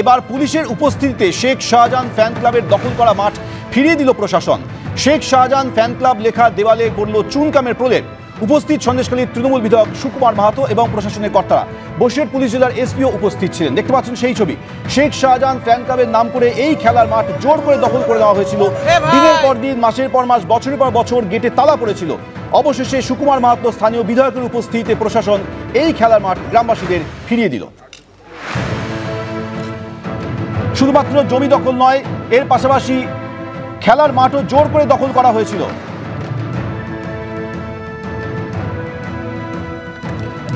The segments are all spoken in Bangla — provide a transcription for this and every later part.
এবার পুলিশের উপস্থিতিতে শেখ শাহজাহান ফ্যান ক্লাবের দখল করা মাঠ ফিরিয়ে দিল প্রশাসন। শেখ শাহজাহান ফ্যান ক্লাব লেখা দেওয়ালে করল চুনকামের প্রলেপ। উপস্থিত সন্দেশখালীর তৃণমূল বিধায়ক সুকুমার মাহাতো এবং প্রশাসনের কর্তারা। বসিরহাট পুলিশ জেলার এসপিও উপস্থিত ছিলেন। দেখতে পাচ্ছেন সেই ছবি। শেখ শাহজাহান ফ্যান ক্লাবের নাম করে এই খেলার মাঠ জোর করে দখল করে দেওয়া হয়েছিল। দিনের পর দিন, মাসের পর মাস, বছরের পর বছর গেটে তালা পড়েছিল। অবশেষে সুকুমার মাহাতো স্থানীয় বিধায়কের উপস্থিতিতে প্রশাসন এই খেলার মাঠ গ্রামবাসীদের ফিরিয়ে দিল। শুধুমাত্র জমি দখল নয়, এর পাশাপাশি খেলার মাঠও জোর করে দখল করা হয়েছিল।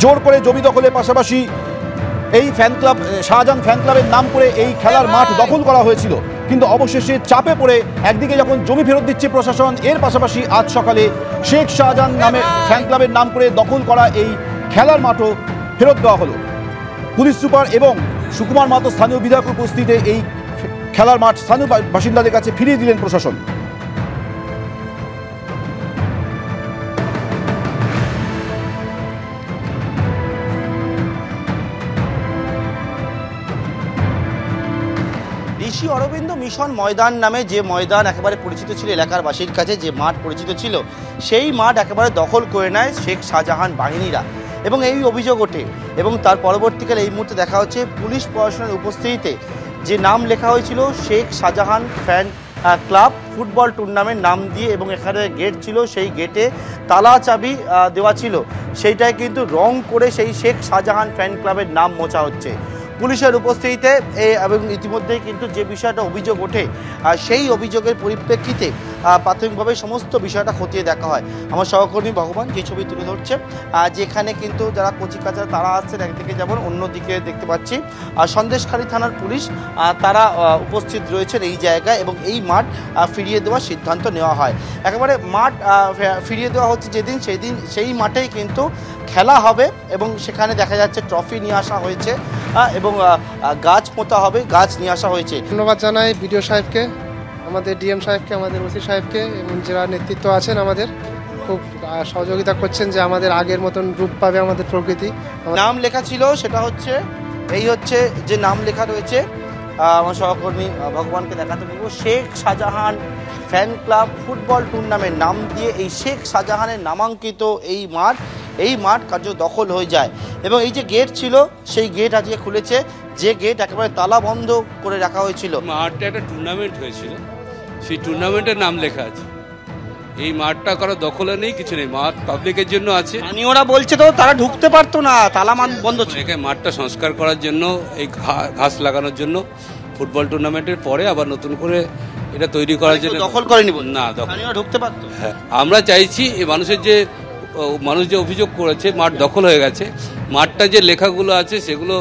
জোর করে জমি দখলের পাশাপাশি এই ফ্যান ক্লাব, শাহজাহান ফ্যান ক্লাবের নাম করে এই খেলার মাঠ দখল করা হয়েছিল। কিন্তু অবশেষে চাপে পড়ে একদিকে যখন জমি ফেরত দিচ্ছে প্রশাসন, এর পাশাপাশি আজ সকালে শেখ শাহজাহান নামে ফ্যান ক্লাবের নাম করে দখল করা এই খেলার মাঠও ফেরত দেওয়া হলো। পুলিশ সুপার এবং সুকুমার মাহাতো স্থানীয় বিধায়কের উপস্থিতিতে এই খেলার মাঠ স্থানীয় বাসিন্দাদের কাছে ফিরিয়ে দিলেন প্রশাসন। ঋষি অরবিন্দ মিশন ময়দান নামে যে ময়দান একেবারে পরিচিত ছিল এলাকার বাসীর কাছে, যে মাঠ পরিচিত ছিল, সেই মাঠ একেবারে দখল করে নেয় শেখ শাহজাহান বাহিনীরা এবং এই অভিযোগ ওঠে। এবং তার পরবর্তীকালে এই মুহূর্তে দেখা হচ্ছে পুলিশ প্রশাসনের উপস্থিতিতে যে নাম লেখা হয়েছিল Sheikh Shahjahan fan club football tournament নাম দিয়ে, এবং এখানে গেট ছিল, সেই গেটে তালা চাবি দেওয়া ছিল, সেইটাই কিন্তু রং করে সেই শেখ শাহজাহান ফ্যান ক্লাবের নাম মোছা হচ্ছে পুলিশের উপস্থিতিতে। এবং ইতিমধ্যেই কিন্তু যে বিষয়টা অভিযোগ ওঠে, সেই অভিযোগের পরিপ্রেক্ষিতে প্রাথমিকভাবে সমস্ত বিষয়টা খতিয়ে দেখা হয়। আমার সহকর্মী ভগবান যে ছবি তুলে ধরছে, যেখানে কিন্তু যারা কচিকাঁচা তারা আসছেন একদিকে, যেমন অন্যদিকে দেখতে পাচ্ছি সন্দেশখালী থানার পুলিশ, তারা উপস্থিত রয়েছেন এই জায়গায় এবং এই মাঠ ফিরিয়ে দেওয়ার সিদ্ধান্ত নেওয়া হয়। একেবারে মাঠ ফিরিয়ে দেওয়া হচ্ছে যেদিন, সেই মাঠেই কিন্তু খেলা হবে এবং সেখানে দেখা যাচ্ছে ট্রফি নিয়ে আসা হয়েছে এবং গাছ পোঁতা হবে, গাছ নিয়ে আসা হয়েছে। ধন্যবাদ জানাই বিডিও সাহেবকে, আমাদের ডিএম সাহেবকে, আমাদের ওসি সাহেবকে এবং যারা নেতৃত্ব আছেন আমাদের খুব সহযোগিতা করছেন যে আমাদের আগের মতন রূপ পাবে আমাদের প্রকৃতি। নাম লেখা ছিল সেটা হচ্ছে, এই হচ্ছে যে নাম লেখা রয়েছে, আমার সহকর্মী ভগবানকে দেখাতে বলবো, Sheikh Shahjahan fan club football tournament নাম দিয়ে এই শেখ শাহজাহানের নামাঙ্কিত এই মাঠ কার্য দখল হয়ে যায়। এবং এই যে গেট ছিল সেই গেট আজকে খুলেছে, যে গেট একেবারে তালা বন্ধ করে রাখা হয়েছিল। মাঠটা একটা টুর্নামেন্ট হয়েছিল, সেই টুর্নামেন্টের নাম লেখা আছে। এই মাঠটা কারো দখলে নেই, কিছু নেই, মাঠ পাবলিকের জন্য আছে। স্থানীয়রা বলছে তো তারা ঢুকতে পারতো না, তালা বন্ধ ছিল। এখানে মাঠটা সংস্কার করার জন্য, এই ঘাস লাগানোর জন্য, ফুটবল টুর্নামেন্টের পরে আবার নতুন করে এটা তৈরি করার জন্য দখল করেনি না, স্থানীয়রা ঢুকতে পারতো। হ্যাঁ, আমরা চাইছি এই মানুষ যে অভিযোগ করেছে মাঠ দখল হয়ে গেছে, মাঠটা যে লেখাগুলো আছে সেগুলো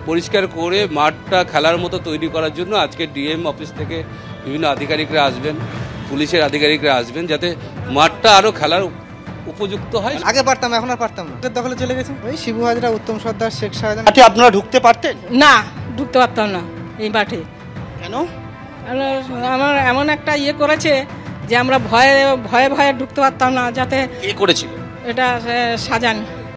পরিষ্কার করে মাঠটা খেলার মতো তৈরি করার জন্য আজকে ডিএম অফিস থেকে বিভিন্ন আধিকারিকরা আসবেন, পুলিশের আধিকারিকরা আসবেন, যাতে মাঠটা আরও খেলার উপযুক্ত হয়। আগে পারতাম, এখন আর পারতাম না, দখলে চলে গেছে। ওই শিবু হাজরা, উত্তম সর্দার, শেখ শাহজাহান। আপনারা ঢুকতে পারতেন না? ঢুকতে পারতাম না এই মাঠে। কেন? আমার এমন একটা ইয়ে করেছে যে আমরা ভয়ে ভয়ে ঢুকতে পারতাম না। যাতে কে করেছিল এটা? শাহজাহান।